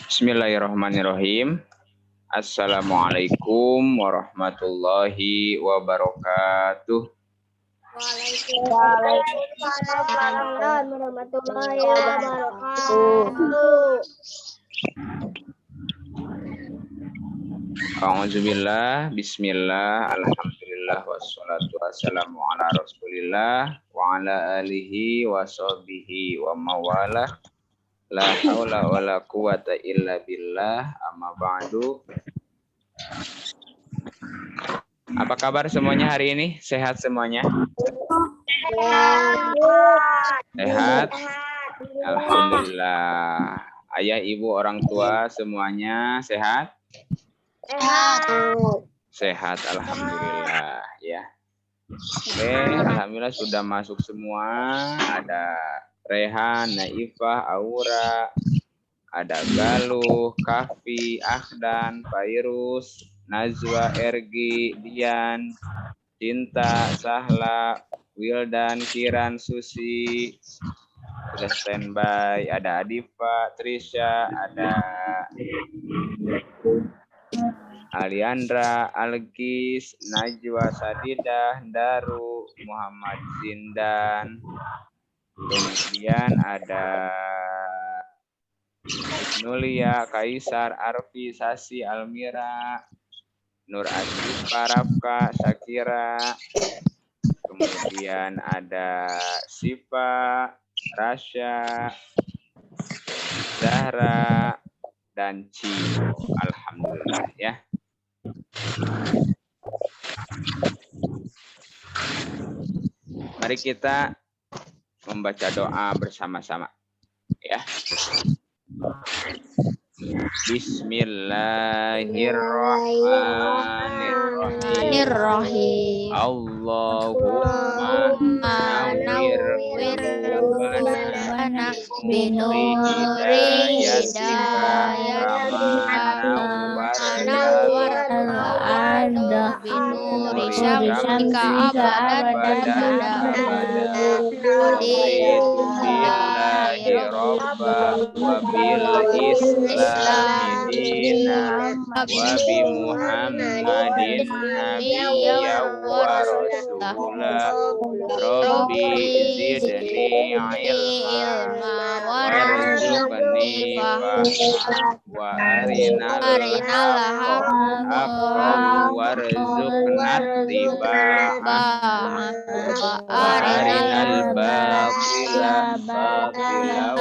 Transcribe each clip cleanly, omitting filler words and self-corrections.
Bismillahirrahmanirrahim. Assalamualaikum warahmatullahi wabarakatuh. Waalaikumsalam warahmatullahi wabarakatuh. Alhamdulillah, bismillah, alhamdulillah, wassalatu wassalamu ala rasulillah wa ala alihi wa sahbihi wa mawalah. La haula wa la quwata illa billah, amma ba'du. Apa kabar semuanya hari ini? Sehat semuanya? Sehat? Alhamdulillah. Ayah, ibu, orang tua semuanya sehat? Sehat, alhamdulillah ya. Oke, alhamdulillah sudah masuk semua. Ada Rehan, Naifah, Aura, ada Galuh, Kafi, Akhdan, Fairuz, Najwa, Ergi, Dian, Cinta, Sahla, Wildan, Kiran, Susi, sudah standby. Ada Adifa, Trisha, ada Aliandra, Algis, Najwa, Sadidah, Daru, Muhammad Zindan. Kemudian ada Nulia, Kaisar, Arfi, Sasi, Almira, Nur Aziz, Parafka, Syakira. Kemudian ada Siva, Rasya, Zahra, dan Cio. Alhamdulillah ya. Mari kita membaca doa bersama-sama ya. Bismillahirrahmanirrahim. Allahumma nawwir qalbana binuri hidayatika binuri syamsika Billahi robba wa bil islami dina wa bi muhammadin nabiyya wa rasulah rabbi zidni ilma warzuqni wa arinal haqqa warzuqna ittiba'ah wa arinal batila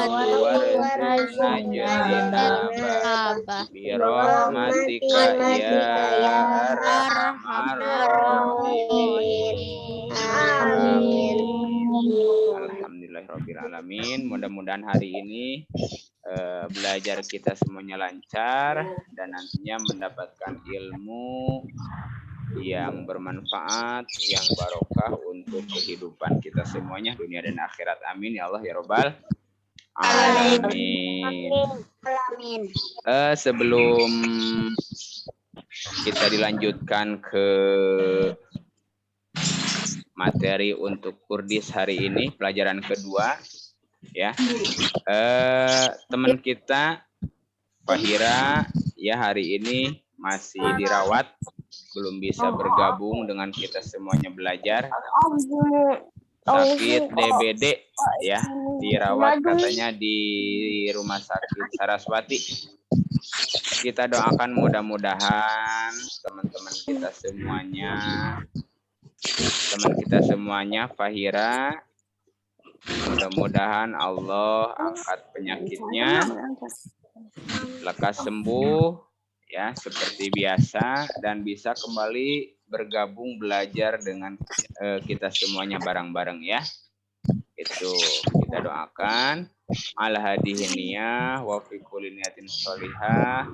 warzuqna ijtinabah bi rahmatika ya arhamar rahimin. Amin. Alhamdulillahirabbil alamin. Mudah-mudahan hari ini belajar kita semuanya lancar dan nantinya mendapatkan ilmu yang bermanfaat, yang barokah untuk kehidupan kita semuanya dunia dan akhirat. Amin ya Allah ya Rabbal alamin. Sebelum kita dilanjutkan ke materi untuk Kurdis hari ini, pelajaran kedua ya. Teman kita Fahira ya hari ini masih dirawat, belum bisa bergabung dengan kita semuanya belajar. Sakit DBD ya, dirawat katanya di Rumah Sakit Saraswati. Kita doakan mudah-mudahan teman-teman kita semuanya Fahira, mudah-mudahan Allah angkat penyakitnya, lekas sembuh ya seperti biasa dan bisa kembali bergabung belajar dengan kita semuanya bareng-bareng ya. Itu kita doakan. Al-hadihiniyah wa fi kulli niyatin sholihah.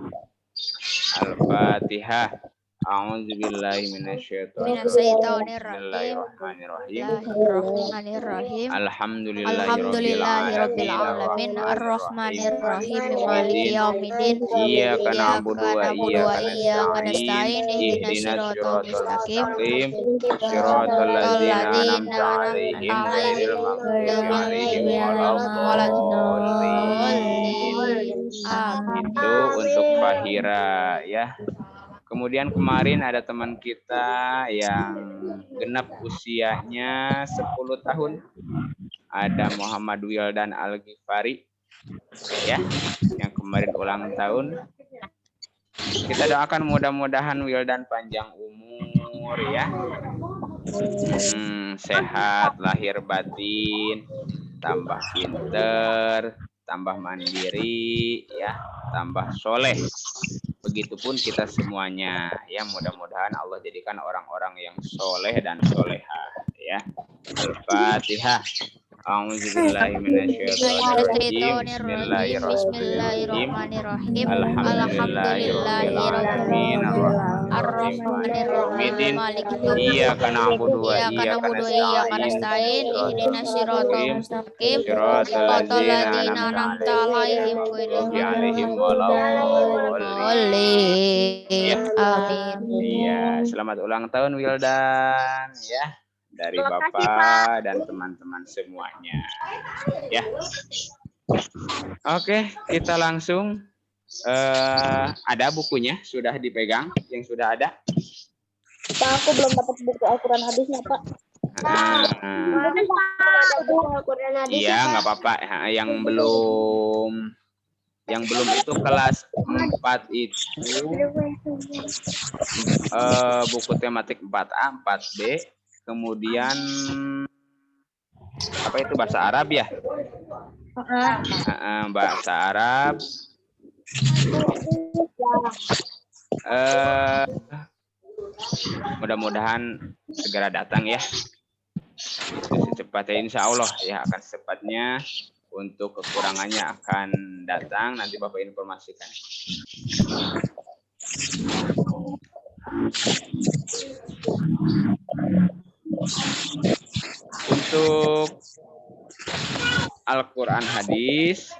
Al-Fatihah. A'udzubillahi minasyaitonir Minasyaitonirrajim. Bismillahirrahmanirrahim. Bismillahirrahmanirrahim. Alhamdulillahirabbil Alhamdulillahirabbil alamin alamin arrahmanirrahim maliki yaumiddin. yaumiddin Iyyaka iyyaka na'budu wa na'budu wa iyyaka iyyaka nasta'in. nasta'in ihdinas Ihdinas siratal siratal mustaqim mustaqim. Siratal ladzina alladzina an'amta an'amta 'alaihim ghairil alaihim maghdubi ghairil 'alaihim maghdubi alaihim waladdallin. waladdallin. Amin. Itu untuk Fahira ya. Kemudian kemarin ada teman kita yang genap usianya 10 tahun. Ada Muhammad Wildan Al-Ghifari ya, yang kemarin ulang tahun. Kita doakan mudah-mudahan Wildan panjang umur ya. Sehat lahir batin, tambah pinter, tambah mandiri ya, tambah soleh. Begitupun kita semuanya ya, mudah-mudahan Allah jadikan orang-orang yang soleh dan solehah ya. Al-Fatihah. A'udzubillahi minasyaitonirrajim. Bismillahirrahmanirrahim. Alhamdulillahirabbil alamin arrahmanirrahim maliki yaumiddin. Iyyaka na'budu wa iyyaka nasta'in. Ihdinas siratal mustaqim. Siratal ladzina an'amta 'alaihim ghairil maghdubi 'alaihim. Amin. Iya, selamat ulang tahun Wildan ya. Dari Bapak dan teman-teman semuanya. Ya. Oke, kita langsung ada bukunya sudah dipegang, yang sudah ada. Pak, aku belum dapat buku Al-Quran hadisnya, Pak. Iya, nggak apa-apa. Yang belum itu kelas 4 itu buku tematik 4A, 4B. Kemudian apa itu bahasa Arab ya? Bahasa Arab. Mudah-mudahan segera datang ya. Secepatnya insya Allah ya, akan secepatnya. Untuk kekurangannya akan datang, nanti Bapak informasikan. Untuk Al-Quran hadis,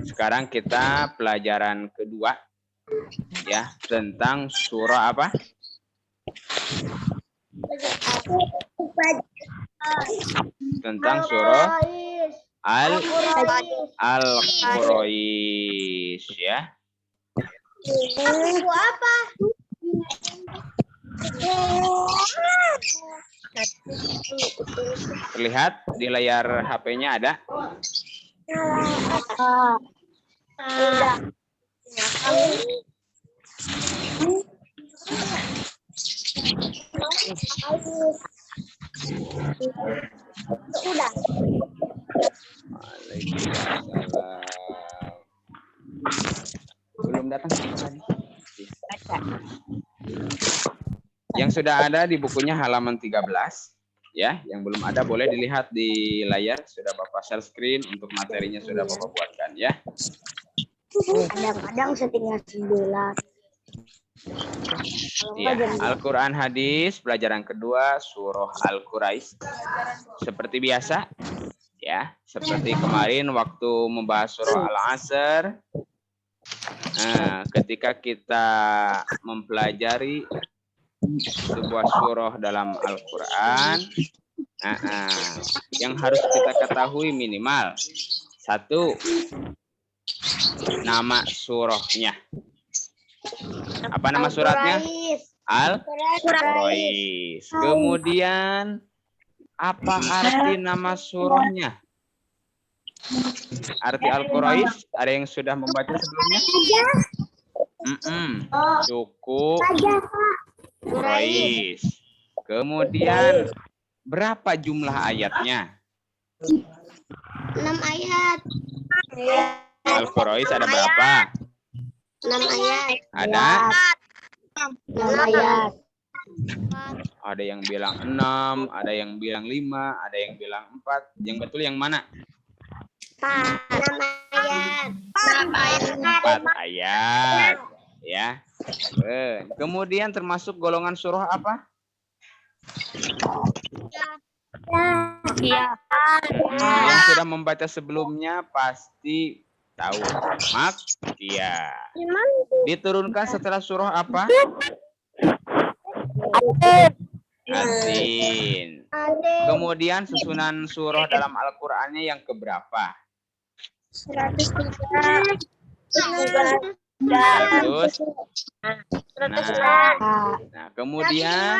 sekarang kita pelajaran kedua ya, tentang surah apa? Tentang surah Al-Quraish ya. Apa? Terlihat di layar HP-nya ada? Sudah. Belum datang tadi. Yang sudah ada di bukunya halaman 13 ya, yang belum ada boleh dilihat di layar, sudah Bapak share screen, untuk materinya sudah Bapak buatkan ya. Kadang-kadang setinggal 9. Ya, Al-Quran hadis pelajaran kedua surah Al-Quraish. Seperti biasa ya, seperti kemarin waktu membahas surah Al-Asr. Ketika kita mempelajari sebuah surah dalam Al-Quran, yang harus kita ketahui minimal 1, nama surahnya. Apa nama suratnya? Al-Quraish. Kemudian apa arti nama surahnya? Arti Al-Quraish ada yang sudah membaca sebelumnya? Suku Quraish. Kemudian berapa jumlah ayatnya? 6 ayat. Al-Quraish ada berapa? 6 ayat. Ada? 6 ayat. Ada yang bilang 6, ada yang bilang 5, ada yang bilang 4. Yang betul yang mana? 4 ayat. Ya. Kemudian termasuk golongan surah apa? Iya. Yang sudah membaca sebelumnya pasti tahu. Iya. Diturunkan setelah surah apa? Yasin. Kemudian susunan surah dalam Al-Qur'annya yang keberapa? 103. 100. Nah, kemudian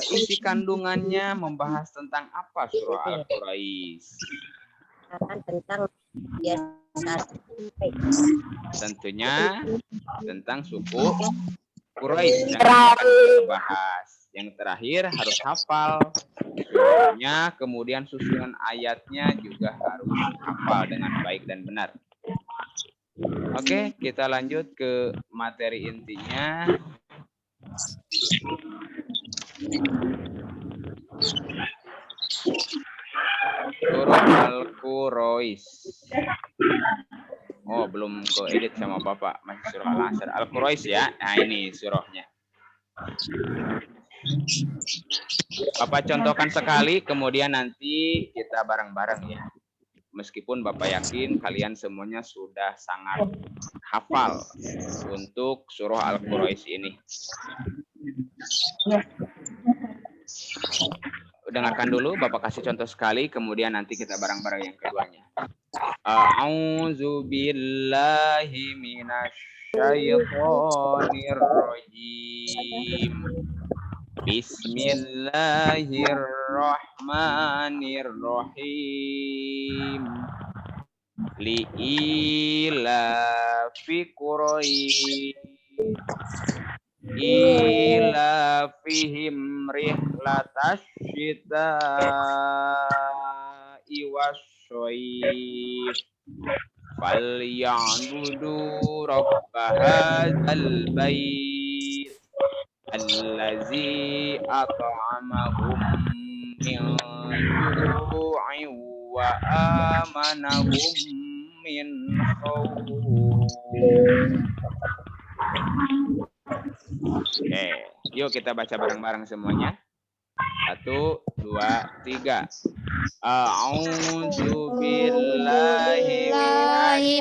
isi kandungannya membahas tentang apa surah Al-Quraisy? Tentang Tentunya tentang suku Quraisy yang akan kita bahas. Yang terakhir harus hafal surahnya, kemudian susunan ayatnya juga harus hafal dengan baik dan benar. Oke, kita lanjut ke materi intinya. Surah Al-Quraisy. Oh, belum ke edit sama Bapak. Masih surah Al-Asr. Al-Quraisy ya. Nah, ini surahnya. Bapak contohkan sekali, kemudian nanti kita bareng-bareng ya. Meskipun Bapak yakin kalian semuanya sudah sangat hafal untuk surah Al-Quraisy ini. Dengarkan dulu, Bapak kasih contoh sekali, kemudian nanti kita bareng-bareng yang keduanya. A'udzu billahi minasyaitonir rajim. Bismillahirrahmanirrahim. Li'ilafi Quraisy ilafihim rihlatash syita'i wasyayf falyabudu rabba hadzal bait allazi at'amahum min ju'in wa amanahum min khawf. Oke, yuk kita baca bareng-bareng semuanya. 1, 2, 3. A'udzu billahi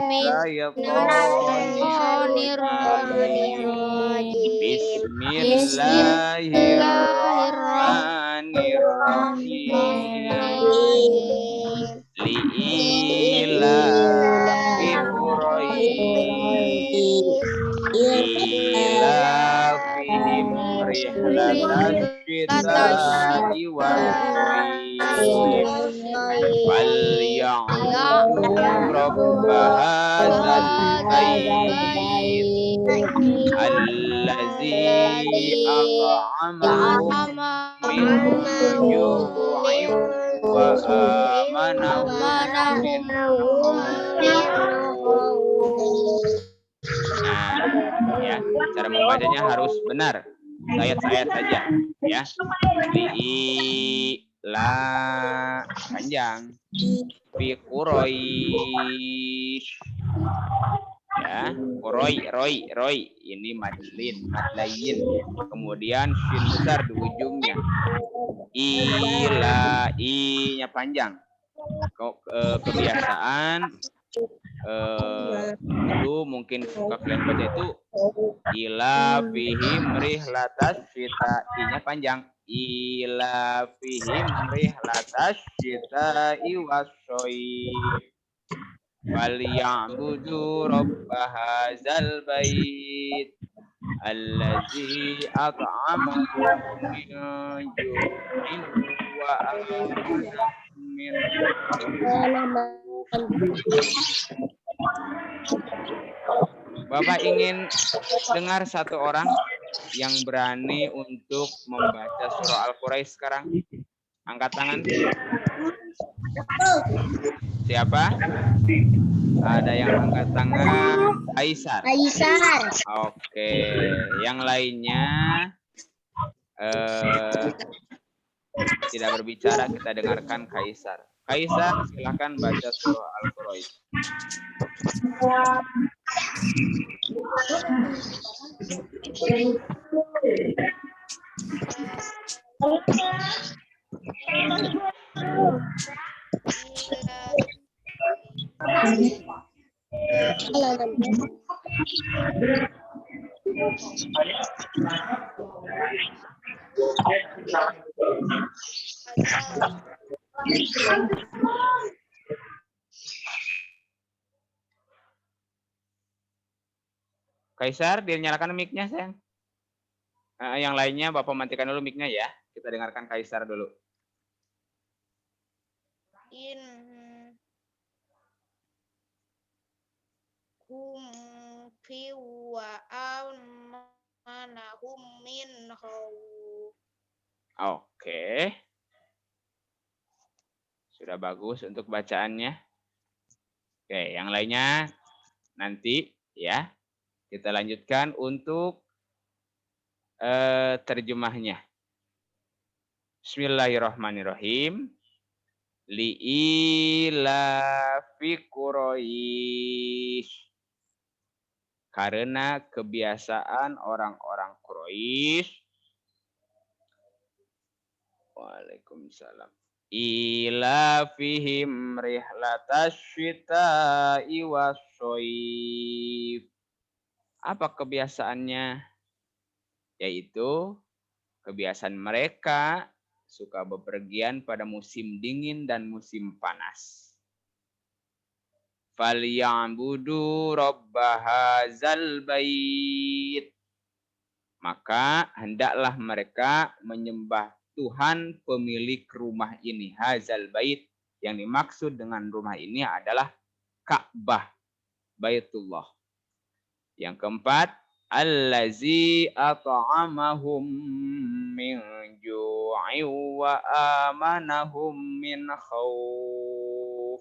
minasyaitonir rajim. Bismillahirrahmanirrahim. Li'ilafi Quraisy ilafihim rihlatash syita'i wasyayf falyabudu rabba hadzal bait allazi at'amahum min ju'in wa amanahum min Nah, ya, cara membacanya harus benar. Ayat-ayat saja, ya. La panjang. Fi Quraisy. Ya, Roy. Ini madlayin. Kemudian shin besar di ujungnya. I-nya panjang. Kebiasaan dulu mungkin suka kalian baca itu ila fihim rihlatash syita'i-nya panjang. Ila fihim rihlatash syita'i wasyayf falyabudu rabba hadzal bait allazi at'amahum min ju'in wa amanahum min Bapak ingin dengar satu orang yang berani untuk membaca surah Al-Quraisy sekarang? Angkat tangan. Siapa? Ada yang angkat tangan. Aisyah. Oke. Yang lainnya tidak berbicara, kita dengarkan Kaisar. Kaisar, silakan baca surah Al-Quraisy. Kaisar, dinyalakan mic-nya, sayang. Yang lainnya Bapak matikan dulu mic-nya ya. Kita dengarkan Kaisar dulu. In hum fi wa amanahum min khawf. Oke. Sudah bagus untuk bacaannya. Oke, yang lainnya nanti ya. Kita lanjutkan untuk terjemahnya. Bismillahirrahmanirrahim. Li'ilafi Quraisy. Karena kebiasaan orang-orang Quraisy. Waalaikumsalam. Ilafihim rihlatash syita'i washoif. Apa kebiasaannya? Yaitu kebiasaan mereka suka bepergian pada musim dingin dan musim panas. Falyabudu rabba hadzal bait. Maka hendaklah mereka menyembah Tuhan pemilik rumah ini. Hadzal bait, yang dimaksud dengan rumah ini adalah Ka'bah, Baitullah. Yang keempat, allazi at'amahum min ju'i wa amanahum min khauf.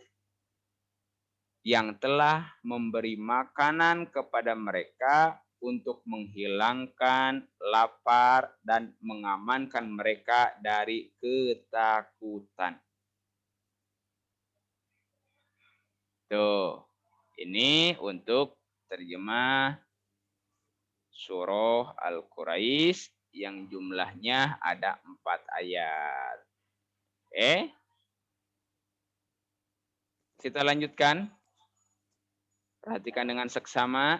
Yang telah memberi makanan kepada mereka untuk menghilangkan lapar dan mengamankan mereka dari ketakutan. Tuh, ini untuk terjemah surah Al-Quraisy yang jumlahnya ada 4 ayat. Kita lanjutkan. Perhatikan dengan seksama.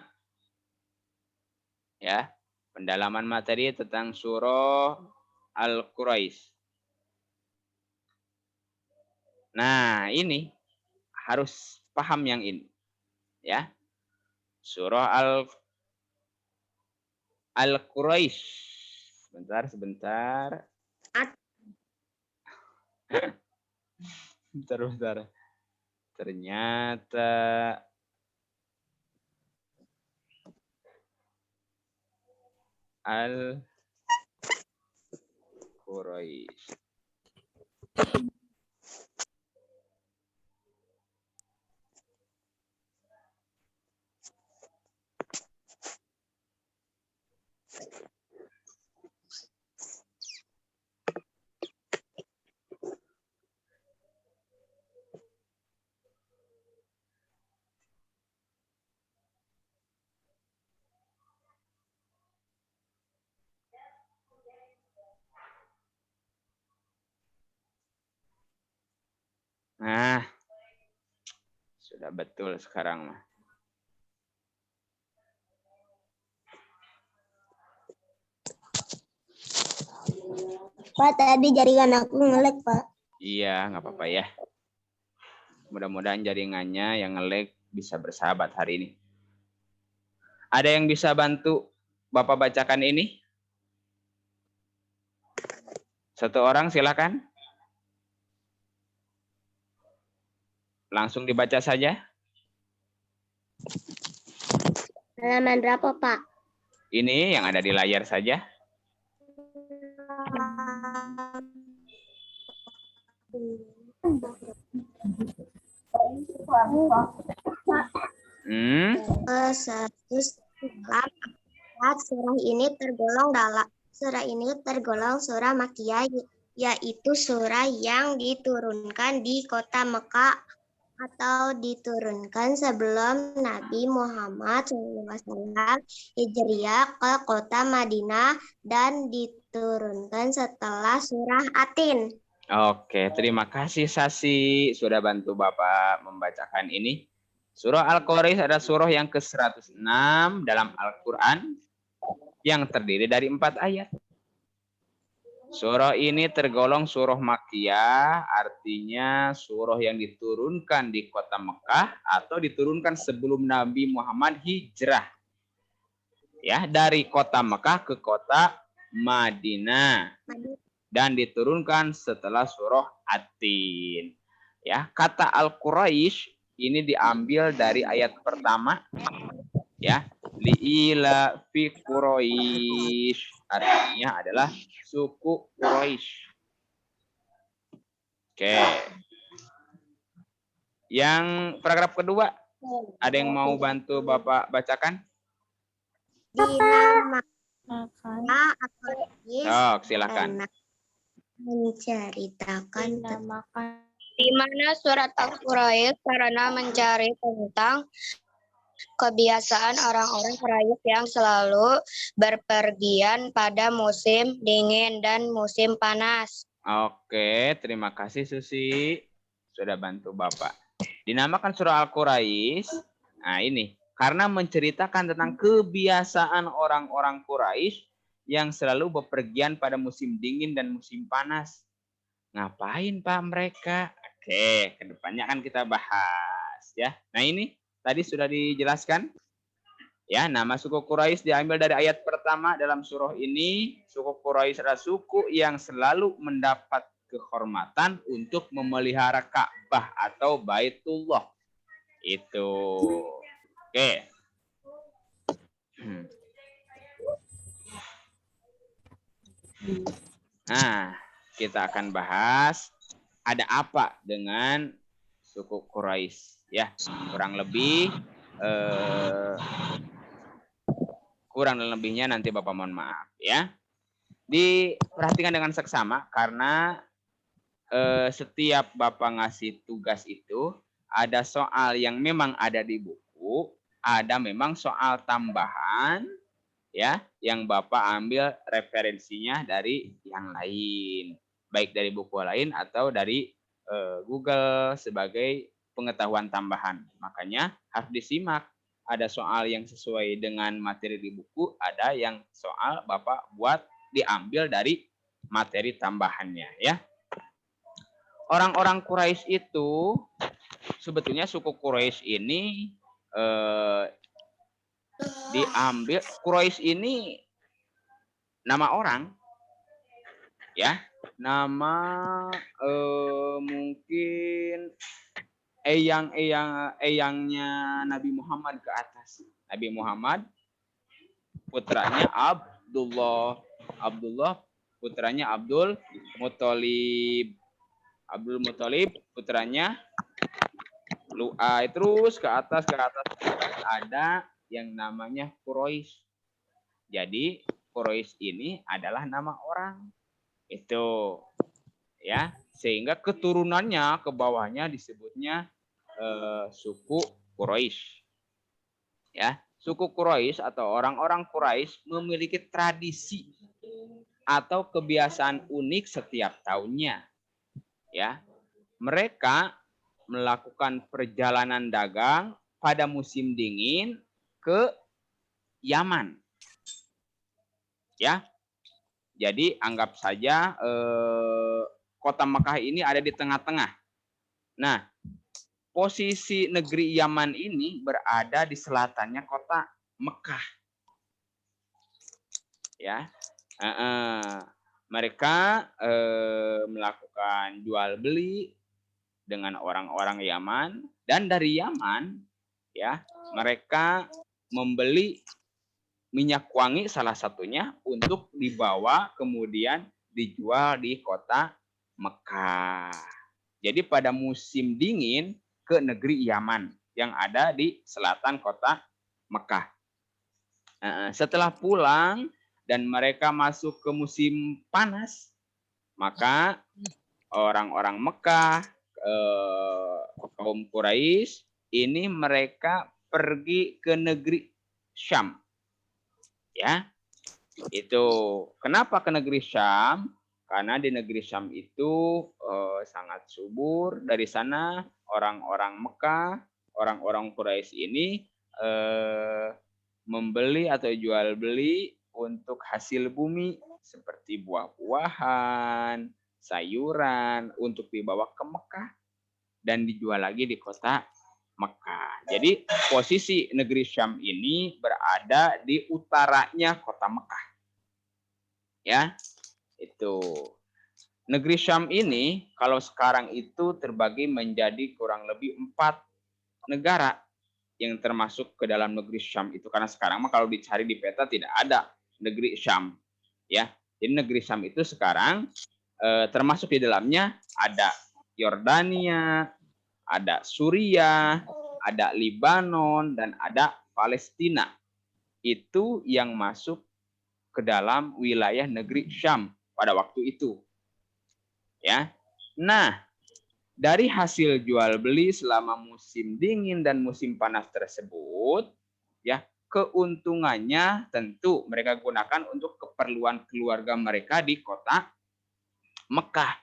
Ya, pendalaman materi tentang surah Al-Quraisy. Nah, ini harus paham yang ini. Ya. Surah Al-Quraisy. Sebentar. Bentar. Ternyata Al-Quraisy. Nah, sudah betul sekarang mah. Pak, tadi jaringan aku nge-lag, Pak. Iya, nggak apa-apa ya. Mudah-mudahan jaringannya yang nge-lag bisa bersahabat hari ini. Ada yang bisa bantu Bapak bacakan ini? Satu orang silakan. Langsung dibaca saja. Halaman berapa, Pak? Ini yang ada di layar saja. Surah ini tergolong surah Makkiyah yaitu surah yang diturunkan di kota Mekah atau diturunkan sebelum Nabi Muhammad SAW hijriah ke kota Madinah dan diturunkan setelah surah Atin. Oke, terima kasih Sasi sudah bantu Bapak membacakan ini. Surah Al-Quraish adalah surah yang ke-106 dalam Al-Quran yang terdiri dari 4 ayat. Surah ini tergolong surah Makkiyah, artinya surah yang diturunkan di kota Mekah atau diturunkan sebelum Nabi Muhammad hijrah. Ya, dari kota Mekah ke kota Madinah. Dan diturunkan setelah surah At-Tin. Ya, kata Al-Quraish ini diambil dari ayat pertama, ya, li'ila fi Quraish, artinya adalah suku Quraisy. Oke. Yang paragraf kedua, ada yang mau bantu Bapak bacakan? Silakan. Menceritakan di mana surat Al-Quraish karena mencari tentang kebiasaan orang-orang Quraisy yang selalu berpergian pada musim dingin dan musim panas. Oke, terima kasih Susi sudah bantu Bapak. Dinamakan surah Al-Quraish. Nah, ini karena menceritakan tentang kebiasaan orang-orang Quraisy yang selalu bepergian pada musim dingin dan musim panas. Ngapain Pak mereka? Oke, kedepannya akan kita bahas ya. Nah ini tadi sudah dijelaskan. Ya, nama suku Quraisy diambil dari ayat pertama dalam surah ini. Suku Quraisy adalah suku yang selalu mendapat kehormatan untuk memelihara Ka'bah atau Baitullah. Itu. Oke. Nah, kita akan bahas ada apa dengan suku Quraisy ya. Kurang dan lebihnya nanti Bapak mohon maaf ya. Diperhatikan dengan seksama karena setiap Bapak ngasih tugas itu ada soal yang memang ada di buku, ada memang soal tambahan ya yang Bapak ambil referensinya dari yang lain, baik dari buku lain atau dari Google sebagai pengetahuan tambahan. Makanya harus disimak. Ada soal yang sesuai dengan materi di buku, ada yang soal Bapak buat diambil dari materi tambahannya ya. Orang-orang Quraisy itu sebetulnya suku Quraisy ini diambil. Quraisy ini nama orang ya, nama mungkin eyangnya Nabi Muhammad ke atas. Nabi Muhammad putranya Abdullah putranya Abdul Muthalib putranya Lu'ay, terus ke atas ada yang namanya Quraisy. Jadi Quraisy ini adalah nama orang. Itu ya, sehingga keturunannya ke bawahnya disebutnya suku Quraisy. Ya, suku Quraisy atau orang-orang Quraisy memiliki tradisi atau kebiasaan unik setiap tahunnya. Ya. Mereka melakukan perjalanan dagang pada musim dingin ke Yaman. Ya. Jadi anggap saja kota Mekah ini ada di tengah-tengah. Nah, posisi negeri Yaman ini berada di selatannya kota Mekah. Ya, mereka melakukan jual beli dengan orang-orang Yaman, dan dari Yaman, ya, mereka membeli minyak wangi salah satunya untuk dibawa kemudian dijual di kota Mekah. Jadi pada musim dingin ke negeri Yaman yang ada di selatan kota Mekah. Setelah pulang dan mereka masuk ke musim panas, Maka orang-orang Mekah, kaum Quraisy ini mereka pergi ke negeri Syam. Ya. Itu kenapa ke negeri Syam? Karena di negeri Syam itu sangat subur. Dari sana orang-orang Mekah, orang-orang Quraisy ini membeli atau jual beli untuk hasil bumi seperti buah-buahan, sayuran untuk dibawa ke Mekah dan dijual lagi di kota Mekah. Jadi posisi negeri Syam ini berada di utaranya kota Mekah. Ya, itu. Negeri Syam ini kalau sekarang itu terbagi menjadi kurang lebih 4 negara yang termasuk ke dalam negeri Syam itu. Karena sekarang mah kalau dicari di peta tidak ada negeri Syam. Ya, jadi negeri Syam itu sekarang termasuk di dalamnya ada Yordania, ada Suriah, ada Libanon, dan ada Palestina. Itu yang masuk ke dalam wilayah negeri Syam pada waktu itu. Ya. Nah, dari hasil jual beli selama musim dingin dan musim panas tersebut, ya, keuntungannya tentu mereka gunakan untuk keperluan keluarga mereka di kota Mekah.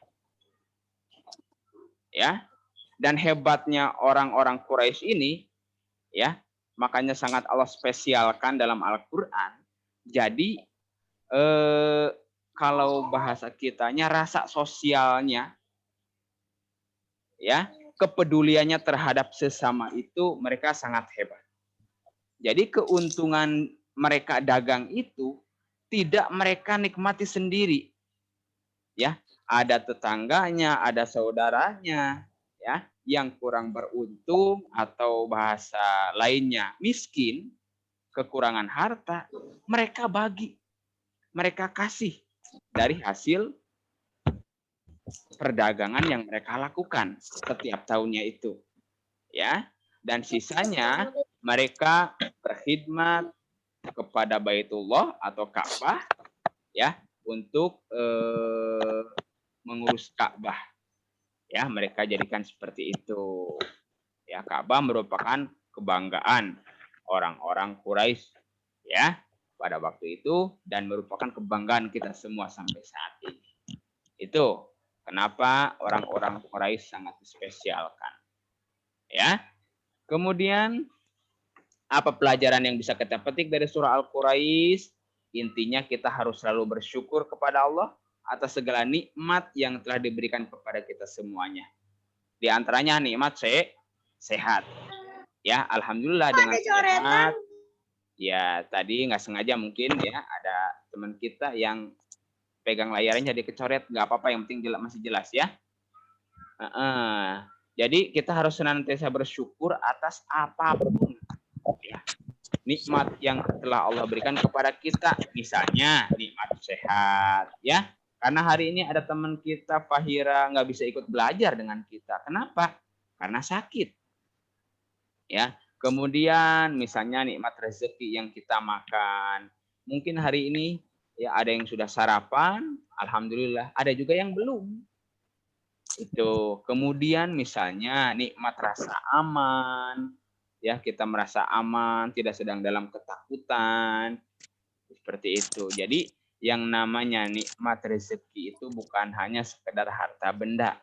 Ya. Dan hebatnya orang-orang Quraisy ini, ya, makanya sangat Allah spesialkan dalam Al-Qur'an. Jadi kalau bahasa kitanya rasa sosialnya, ya, kepeduliannya terhadap sesama itu mereka sangat hebat. Jadi keuntungan mereka dagang itu tidak mereka nikmati sendiri. Ya, ada tetangganya, ada saudaranya, ya, yang kurang beruntung atau bahasa lainnya miskin, kekurangan harta, mereka bagi, mereka kasih dari hasil perdagangan yang mereka lakukan setiap tahunnya itu, ya. Dan sisanya mereka berkhidmat kepada Baitullah atau Ka'bah, ya, untuk mengurus Ka'bah. Ya, mereka jadikan seperti itu. Ya, Ka'bah merupakan kebanggaan orang-orang Quraisy, ya, pada waktu itu dan merupakan kebanggaan kita semua sampai saat ini. Itu kenapa orang-orang Quraisy sangat dispesialkan. Ya. Kemudian apa pelajaran yang bisa kita petik dari surah Al-Quraisy? Intinya kita harus selalu bersyukur kepada Allah atas segala nikmat yang telah diberikan kepada kita semuanya. Di antaranya nikmat sehat. Ya, alhamdulillah dengan sehat. Ya, tadi nggak sengaja mungkin ya ada teman kita yang pegang layarnya jadi kecoret, nggak apa-apa, yang penting masih jelas ya. Jadi kita harus senantiasa bersyukur atas apapun ya, nikmat yang telah Allah berikan kepada kita. Misalnya nikmat sehat, ya. Karena hari ini ada teman kita Fahira nggak bisa ikut belajar dengan kita. Kenapa? Karena sakit. Ya. Kemudian misalnya nikmat rezeki yang kita makan. Mungkin hari ini ya ada yang sudah sarapan, alhamdulillah. Ada juga yang belum. Itu. Kemudian misalnya nikmat rasa aman. Ya, kita merasa aman, tidak sedang dalam ketakutan. Seperti itu. Jadi yang namanya nikmat rezeki itu bukan hanya sekedar harta benda.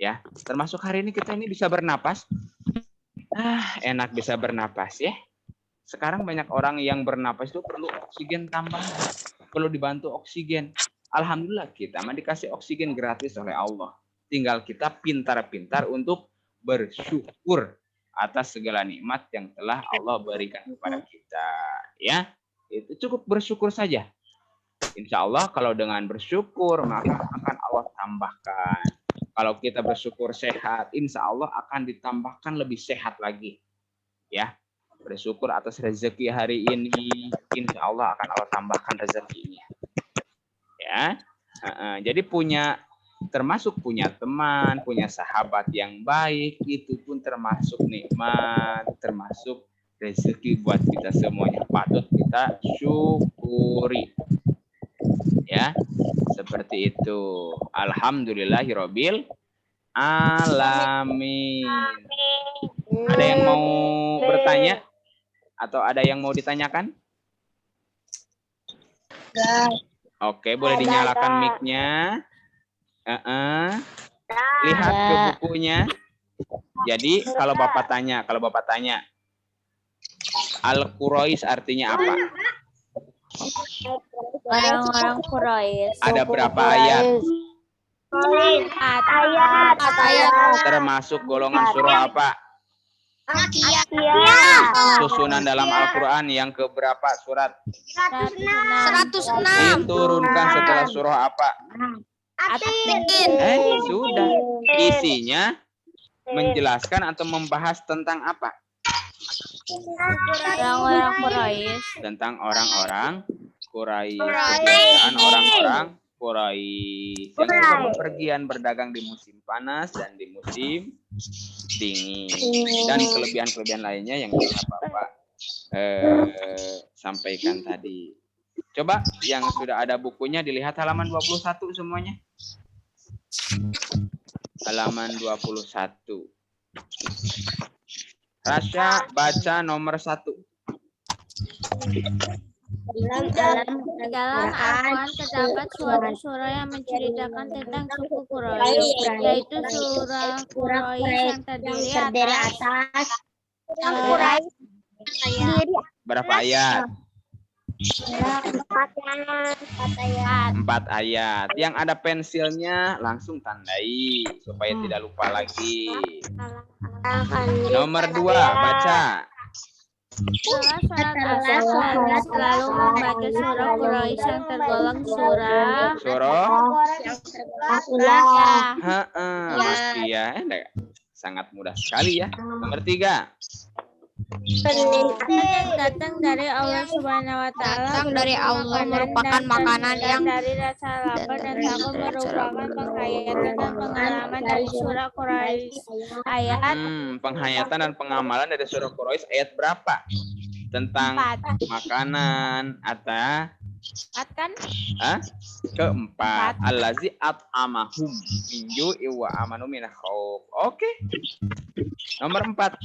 Ya, termasuk hari ini kita ini bisa bernapas. Enak bisa bernapas ya. Sekarang banyak orang yang bernapas itu perlu oksigen tambahan, perlu dibantu oksigen. Alhamdulillah kita mah dikasih oksigen gratis oleh Allah. Tinggal kita pintar-pintar untuk bersyukur atas segala nikmat yang telah Allah berikan kepada kita. Ya, itu cukup bersyukur saja. Insya Allah kalau dengan bersyukur maka akan Allah tambahkan. Kalau kita bersyukur sehat, insya Allah akan ditambahkan lebih sehat lagi. Ya, bersyukur atas rezeki hari ini, insya Allah akan Allah tambahkan rezekinya. Ya, jadi termasuk punya teman, punya sahabat yang baik, itu pun termasuk nikmat, termasuk rezeki buat kita semuanya. Patut kita syukuri. Ya, seperti itu. Alhamdulillahirabbil alamin. Ada yang mau bertanya atau ada yang mau ditanyakan? Oke, boleh dinyalakan mic-nya. Lihat ke bukunya. Jadi kalau Bapak tanya, Al-Quraisy artinya apa? Orang-orang Quraisy. Ada berapa ayat? Ayat. Termasuk golongan surah apa? Susunan dalam Al-Quran yang keberapa surat? 106. Diturunkan setelah surah apa? Sudah. Isinya menjelaskan atau membahas tentang apa? Orang-orang Quraisy. Tentang orang-orang Quraisy. Kebiasaan orang-orang Quraisy yang suka bepergian berdagang di musim panas dan di musim dingin, dan kelebihan-kelebihan lainnya yang telah Bapak sampaikan tadi. Coba yang sudah ada bukunya dilihat halaman 21 semuanya. Halaman 21. Rasya baca nomor 1. Dalam Al-Quran terdapat suatu surah yang menceritakan tentang suku Quraisy, yaitu surah Quraisy yang terdiri atas Berapa ayat? 4 ayat. Yang ada pensilnya langsung tandai supaya tidak lupa lagi. Nomor 2, baca. Setelah sholat asar, selalu membaca surah Quraisy yang tergolong surah Makkiyah. Sangat mudah sekali ya. Nomor 3. yang datang dari Allah Subhanahu wa Ta'ala. Datang dari Allah merupakan makanan yang dari rasa lapar dan takut merupakan penghayatan dan pengalaman dari surah Quraisy. Ayat Penghayatan dan pengamalan dari surah Quraisy ayat berapa? Tentang 4. makanan atau Kan? Keempat, allazi at'amahum min ju'i wa amanu min khauf. Oke. Nomor 4.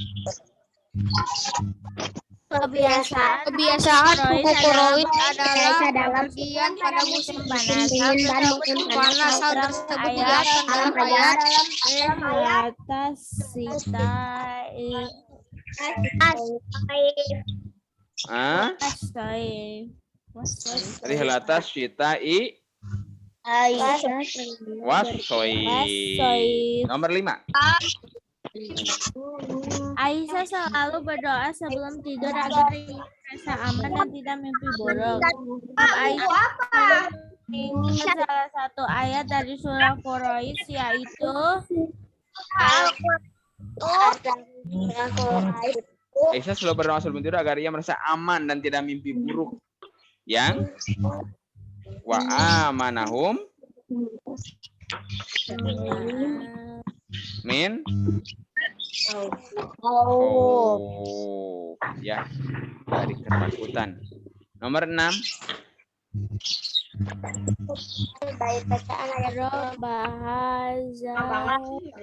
kebiasaan suku Quraisy adalah bepergian pada musim panas dan musim panas. Hal tersebut dijelaskan dalam ayat Atas Rihlatas syita'i wasoi. Nomor 5. Aisyah selalu berdoa sebelum tidur agar merasa aman dan tidak mimpi buruk. Aisyah mengingat salah satu ayat dari surah Quraisy, yaitu Aisyah selalu berdoa sebelum tidur agar ia merasa aman dan tidak mimpi buruk. Yang wa amanahum min ya, dari ketakutan. Nomor 6.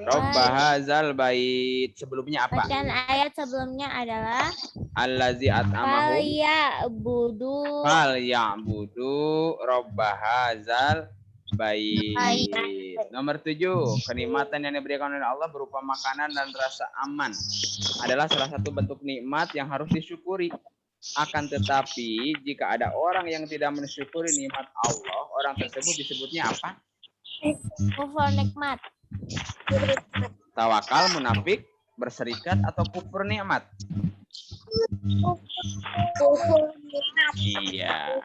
Robbahazal bait. Sebelumnya apa? Bacaan ayat sebelumnya adalah Allazi at'amahum Fal ya'budu robbahazal bait. Nomor 7. Kenikmatan yang diberikan oleh Allah berupa makanan dan rasa aman adalah salah satu bentuk nikmat yang harus disyukuri. Akan tetapi jika ada orang yang tidak mensyukuri nikmat Allah, orang tersebut disebutnya apa? Kufur nikmat. Tawakal, munafik, berserikat, atau kufur nikmat? Iya.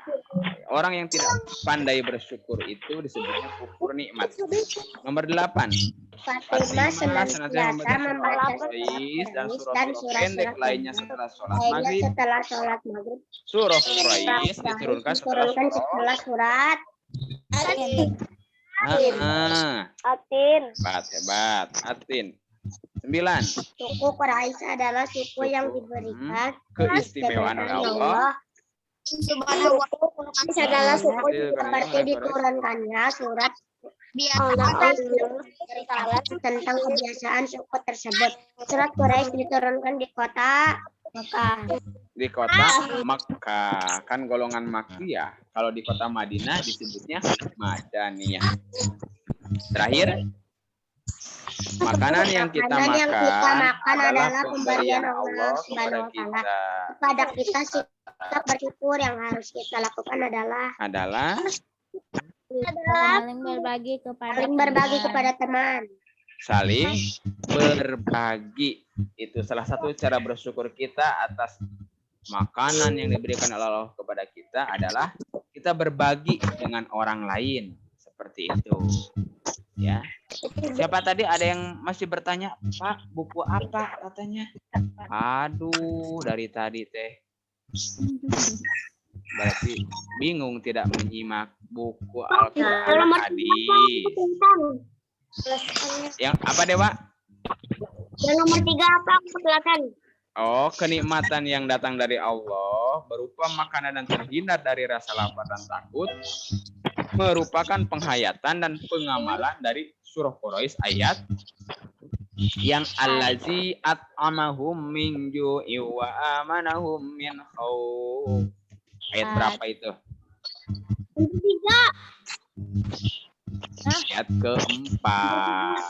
Orang yang tidak pandai bersyukur itu disebutnya kufur nikmat. Nomor 8. Fatimah senantiasa membaca Quraisy dan surah-surah pendek lainnya setelah sholat maghrib. Surah Quraisy diturunkan setelah surat Hebat. Atin. 9. Suku Quraisy adalah suku yang diberikan keistimewaan oleh Allah segala suku seperti diturunkannya surat Allah tentang kebiasaan suku tersebut. Surat Quraisy diturunkan di kota Mekah. Di kota Makkah, kan golongan Makkiyah. Kalau di kota Madinah disebutnya Madaniyah. Terakhir, makanan yang kita makan adalah pemberian Allah kepada kita. Kepada kita sikap bersyukur yang harus kita lakukan adalah Saling berbagi kepada teman. Saling berbagi. Itu salah satu cara bersyukur kita atas makanan yang diberikan Allah kepada kita adalah kita berbagi dengan orang lain. Seperti itu. Ya. Siapa tadi ada yang masih bertanya, Pak, buku apa katanya? Aduh, dari tadi teh. Berarti bingung tidak menyimak buku Al-Quran hadis. Yang apa deh, Pak? Yang nomor 3 apa? Silakan. Oh, kenikmatan yang datang dari Allah berupa makanan dan terhindar dari rasa lapar dan takut merupakan penghayatan dan pengamalan dari surah Quraisy ayat yang allazi at'amahum min ju'i wa amanahum min khauf. Ayat berapa itu? 3. Ayat keempat.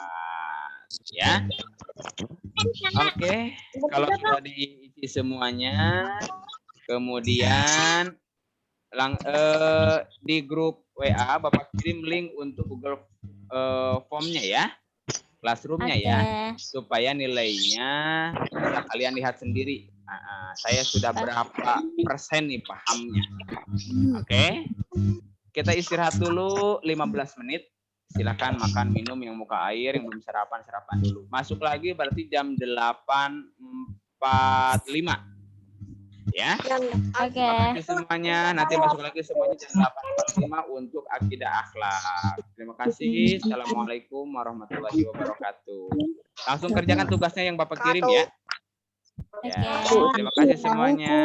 Ya. Oke, kalau sudah diisi semuanya, kemudian di grup WA Bapak kirim link untuk Google Form-nya ya, Classroom-nya ya, supaya nilainya bisa kalian lihat sendiri. Saya sudah berapa persen nih pahamnya. Oke, kita istirahat dulu 15 menit. Silakan makan minum, yang muka air, yang belum sarapan dulu. Masuk lagi berarti jam 8.45. Ya. Oke. Terima kasih semuanya. Nanti masuk lagi semuanya jam 8.45 untuk akidah akhlak. Terima kasih. Assalamualaikum warahmatullahi wabarakatuh. Langsung kerjakan tugasnya yang Bapak kirim ya. Ya. Terima kasih semuanya.